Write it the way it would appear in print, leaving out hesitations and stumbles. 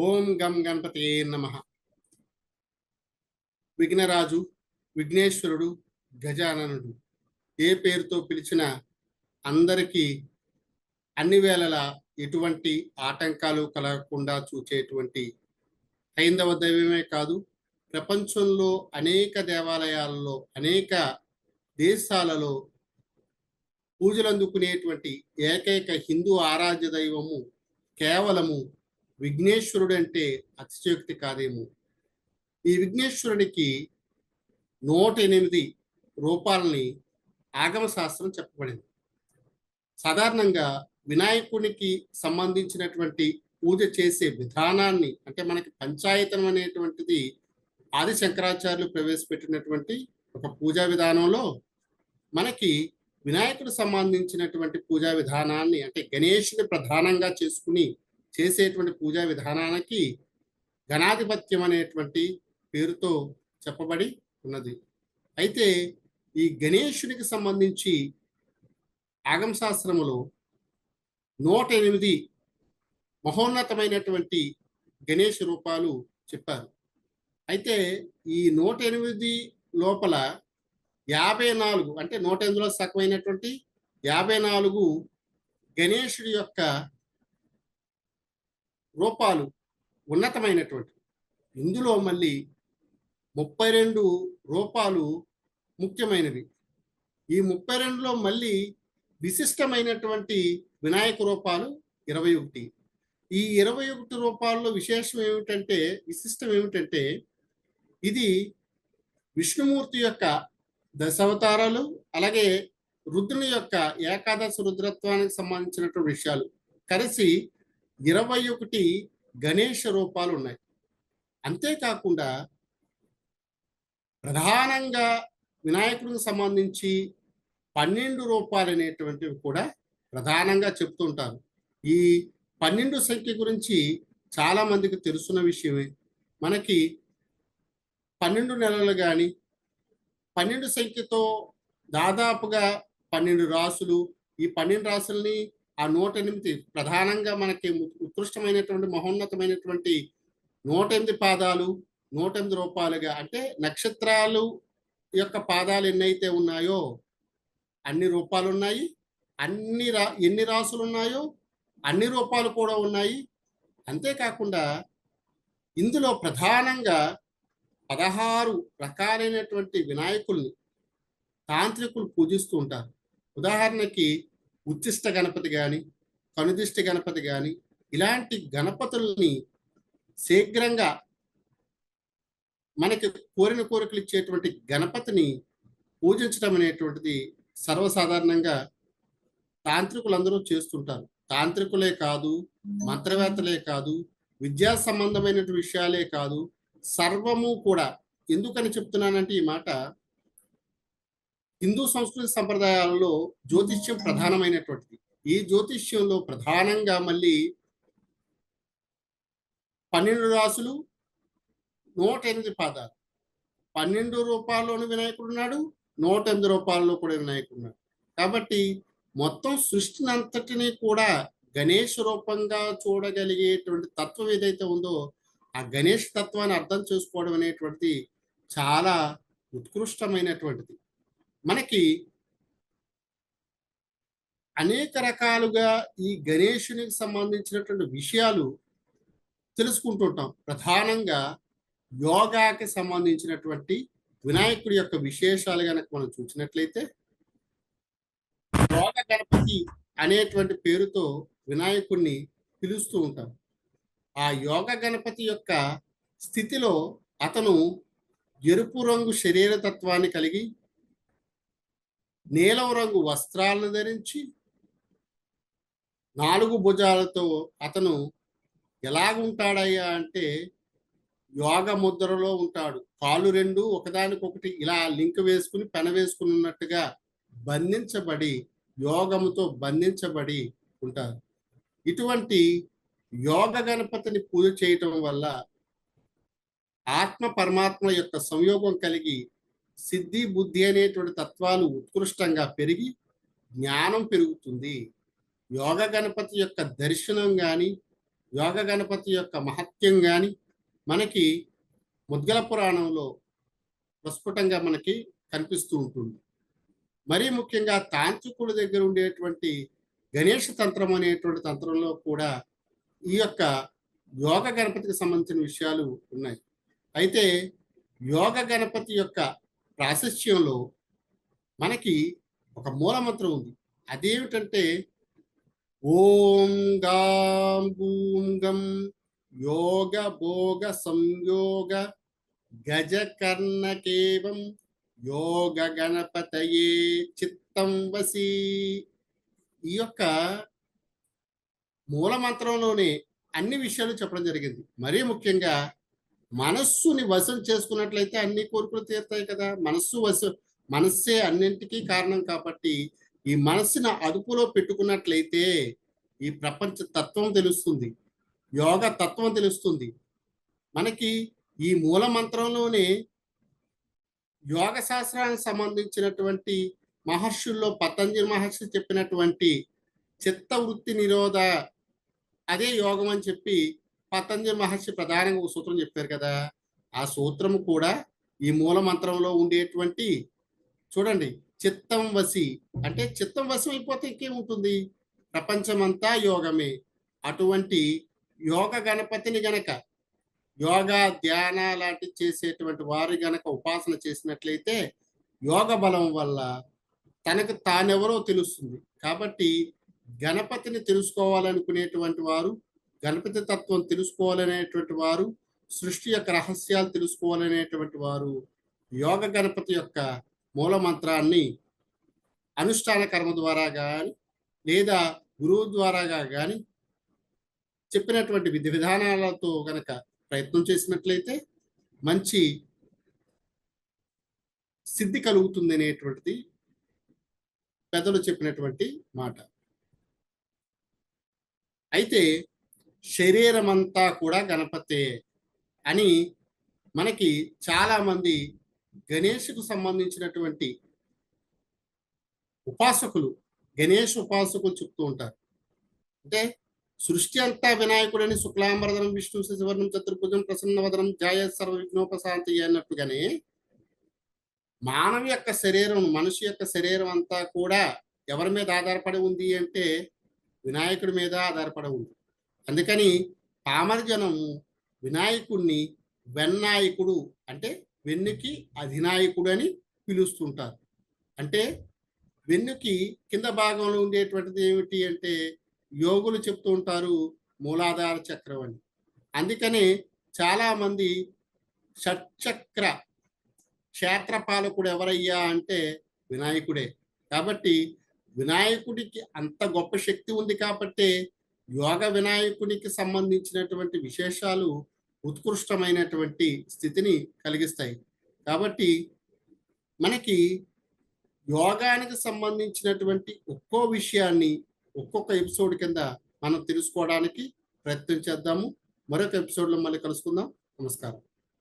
ఓం గం గణపతే నమః. విఘ్నరాజు, విఘ్నేశ్వరుడు, గజాననుడు ఏ పేరుతో పిలిచినా అందరికీ అన్ని వేళలా ఎటువంటి ఆటంకాలు కలగకుండా చూచేటువంటి హైందవ దైవమే కాదు, ప్రపంచంలో అనేక దేవాలయాలలో అనేక దేశాలలో పూజలు అందుకునేటువంటి ఏకైక హిందూ ఆరాధ్య దైవము కేవలము విఘ్నేశ్వరుడు అంటే అతిశయోక్తి కాదేమో. ఈ విఘ్నేశ్వరుడికి 108 రూపాలని ఆగమ శాస్త్రం చెప్పబడింది. సాధారణంగా వినాయకునికి సంబంధించినటువంటి పూజ చేసే విధానాన్ని, అంటే మనకి పంచాయతనం అనేటువంటిది ఆది శంకరాచార్యులు ప్రవేశపెట్టినటువంటి ఒక పూజా విధానంలో మనకి వినాయకుడు సంబంధించినటువంటి పూజా విధానాన్ని, అంటే గణేషుని ప్రధానంగా చేసుకుని చేసేటువంటి పూజా విధానానికి గణాధిపత్యం అనేటువంటి పేరుతో చెప్పబడి ఉన్నది. అయితే ఈ గణేశునికి సంబంధించి ఆగమ శాస్త్రములో 108 మహోన్నతమైనటువంటి గణేష్ రూపాలు చెప్పారు. అయితే ఈ 108 లోపల 54, అంటే 108లో సగమైనటువంటి 54 గణేశుడి యొక్క రూపాలు ఉన్నతమైనటువంటి. ఇందులో మళ్ళీ 32 రూపాలు ముఖ్యమైనవి. ఈ 32లో మళ్ళీ విశిష్టమైనటువంటి వినాయక రూపాలు 21. ఈ 21 రూపాల్లో విశేషం ఏమిటంటే, విశిష్టం ఏమిటంటే, ఇది విష్ణుమూర్తి యొక్క దశావతారాలు, అలాగే రుద్రుని యొక్క ఏకాదశ రుద్రత్వానికి సంబంధించినటువంటి విషయాలు కలిసి 21 గణేష రూపాలు ఉన్నాయి. అంతేకాకుండా ప్రధానంగా వినాయకుడికి సంబంధించి 12 రూపాయలు అనేటువంటివి కూడా ప్రధానంగా చెప్తుంటారు. ఈ 12 సంఖ్య గురించి చాలా మందికి తెలుసున్న విషయమే. మనకి 12 నెలలు కానీ 12 సంఖ్యతో దాదాపుగా 12 రాసులు, ఈ 12 రాసుల్ని ఆ 108 ప్రధానంగా మనకి ఉత్కృష్టమైనటువంటి మహోన్నతమైనటువంటి 108 పాదాలు 108 రూపాయలుగా, అంటే నక్షత్రాలు యొక్క పాదాలు ఎన్నైతే ఉన్నాయో అన్ని రూపాలు ఉన్నాయి. ఎన్ని రాసులు ఉన్నాయో అన్ని రూపాలు కూడా ఉన్నాయి. అంతేకాకుండా ఇందులో ప్రధానంగా 16 రకాలైనటువంటి వినాయకుల్ని తాంత్రికులు పూజిస్తూ ఉంటారు. ఉదాహరణకి ఉచ్చిష్ట గణపతి కానీ, కనుదిష్టి గణపతి కానీ, ఇలాంటి గణపతుల్ని శీఘ్రంగా మనకి కోరిన కోరికలు ఇచ్చేటువంటి గణపతిని పూజించడం అనేటువంటిది సర్వసాధారణంగా తాంత్రికులందరూ చేస్తుంటారు. తాంత్రికులే కాదు, మంత్రవేత్తలే కాదు, విద్యా సంబంధమైన విషయాలే కాదు, సర్వము కూడా. ఎందుకని చెప్తున్నానంటే ఈ మాట, హిందూ సంస్కృతి సంప్రదాయాలలో జ్యోతిష్యం ప్రధానమైనటువంటిది. ఈ జ్యోతిష్యంలో ప్రధానంగా మళ్ళీ 12 రాసులు 108 పాదాలు, 12 రూపాయల్లోని వినాయకుడు ఉన్నాడు, 108 రూపాయల్లో కూడా వినాయకుడు ఉన్నాడు. కాబట్టి మొత్తం సృష్టిని అంతటినీ కూడా గణేష్ రూపంగా చూడగలిగేటువంటి తత్వం ఏదైతే ఉందో, ఆ గణేష్ తత్వాన్ని అర్థం చేసుకోవడం అనేటువంటిది చాలా ఉత్కృష్టమైనటువంటిది. మనకి అనేక రకాలుగా ఈ గణేశునికి సంబంధించినటువంటి విషయాలు తెలుసుకుంటుంటాం. ప్రధానంగా యోగాకి సంబంధించినటువంటి వినాయకుడి యొక్క విశేషాలు కనుక మనం చూసినట్లయితే, యోగ గణపతి అనేటువంటి పేరుతో వినాయకుడిని పిలుస్తూ ఉంటాం. ఆ యోగ గణపతి యొక్క స్థితిలో అతను ఎరుపు రంగు శరీర తత్వాన్ని కలిగి, నీలం రంగు వస్త్రాలను ధరించి, 4 భుజాలతో అతను ఎలాగుంటాడయ్యా అంటే యోగ ముద్రలో ఉంటాడు. కాళ్ళు 2 ఒకదానికొకటి ఇలా లింక్ వేసుకుని పెన వేసుకుని ఉన్నట్టుగా బంధించబడి, యోగముతో బంధించబడి ఉంటారు. ఇటువంటి యోగ గణపతిని పూజ చేయటం వల్ల ఆత్మ పరమాత్మ యొక్క సంయోగం కలిగి సిద్ధి బుద్ధి అనేటువంటి తత్వాలు ఉత్కృష్టంగా పెరిగి జ్ఞానం పెరుగుతుంది. యోగ గణపతి యొక్క దర్శనం కానీ, యోగ గణపతి యొక్క మహత్యం కానీ మనకి ముద్గల పురాణంలో ప్రస్ఫుటంగా మనకి కనిపిస్తూ ఉంటుంది. మరీ ముఖ్యంగా తాంత్రికుడి దగ్గర ఉండేటువంటి గణేష తంత్రం అనేటువంటి తంత్రంలో కూడా ఈ యొక్క యోగ గణపతికి సంబంధించిన విషయాలు ఉన్నాయి. అయితే యోగ గణపతి యొక్క ప్రాశస్త్యంలో మనకి ఒక మూలమంత్రం ఉంది. అదేమిటంటే ఓం గాం గూం గం యోగ భోగ సంయోగ గజకర్ణకేవం యోగ గణపతయే చిత్తం వసి. ఈ యొక్క మూలమంత్రంలోనే అన్ని విషయాలు చెప్పడం జరిగింది. మరీ ముఖ్యంగా మనస్సుని వశం చేసుకున్నట్లయితే అన్ని కోరికలు తీరుతాయి కదా. మనస్సే అన్నింటికీ కారణం కాబట్టి ఈ మనస్సును అదుపులో పెట్టుకున్నట్లయితే ఈ ప్రపంచ తత్వం తెలుస్తుంది, యోగ తత్వం తెలుస్తుంది. మనకి ఈ మూల మంత్రంలోనే యోగ శాస్త్రానికి సంబంధించినటువంటి మహర్షుల్లో పతంజలి మహర్షి చెప్పినటువంటి చిత్తవృత్తి నిరోధ అదే యోగం అని చెప్పి పతంజలి మహర్షి ప్రధానంగా ఒక సూత్రం చెప్పారు కదా. ఆ సూత్రము కూడా ఈ మూల మంత్రంలో ఉండేటువంటి చూడండి, చిత్తం వసి అంటే చిత్తం వశం అయిపోతే ఇంకేముంటుంది, ప్రపంచమంతా యోగమే. అటువంటి యోగ గణపతిని గనక యోగా ధ్యాన లాంటి చేసేటువంటి వారు గనక ఉపాసన చేసినట్లయితే యోగ బలం వల్ల తనకు తానెవరో తెలుస్తుంది. కాబట్టి గణపతిని తెలుసుకోవాలనుకునేటువంటి వారు, గణపతి తత్వం తెలుసుకోవాలనేటువంటి వారు, సృష్టి యొక్క రహస్యాలు తెలుసుకోవాలనేటువంటి వారు యోగ గణపతి యొక్క మూల మంత్రాన్ని అనుష్ఠాన కర్మ ద్వారా కానీ లేదా గురువు ద్వారాగా కానీ చెప్పినటువంటి విధి విధానాలతో గనక ప్రయత్నం చేసినట్లయితే మంచి సిద్ధి కలుగుతుంది అనేటువంటిది పెద్దలు చెప్పినటువంటి మాట. అయితే శరీరం అంతా కూడా గణపతే అని మనకి చాలా మంది గణేషుకు సంబంధించినటువంటి ఉపాసకులు, గణేష్ ఉపాసకులు చెప్తూ ఉంటారు. అంటే సృష్టి అంతా వినాయకుడని శుక్లాంబరధరం విష్ణు శశివర్ణం చతుర్భుజం ప్రసన్నవదనం జాయ సర్వ విఘ్నోపశాంతి అన్నట్టుగానే మానవ యొక్క శరీరం, మనిషి యొక్క శరీరం అంతా కూడా ఎవరి మీద ఆధారపడి ఉంది అంటే వినాయకుడి మీద ఆధారపడి ఉంది. అందుకని పామర జనం వినాయకుడిని వెన్నాయకుడు అంటే వెన్నుకి అధినాయకుడు అని పిలుస్తుంటారు. అంటే వెన్నుకి కింద భాగంలో ఉండేటువంటిది ఏమిటి అంటే యోగులు చెప్తూ ఉంటారు మూలాధార చక్రం అని. అందుకనే చాలా మంది షట్చక్ర క్షేత్రపాలకుడు ఎవరయ్యా అంటే వినాయకుడే. కాబట్టి వినాయకుడికి అంత గొప్ప శక్తి ఉంది కాబట్టి యోగ వినాయకునికి సంబంధించినటువంటి విశేషాలు ఉత్కృష్టమైనటువంటి స్థితిని కలిగిస్తాయి. కాబట్టి మనకి యోగానికి సంబంధించినటువంటి ఒక్కో విషయాన్ని ఒక్కొక్క ఎపిసోడ్ కింద మనం తెలుసుకోవడానికి ప్రయత్నం చేద్దాము. మరొక ఎపిసోడ్లో మళ్ళీ కలుసుకుందాం. నమస్కారం.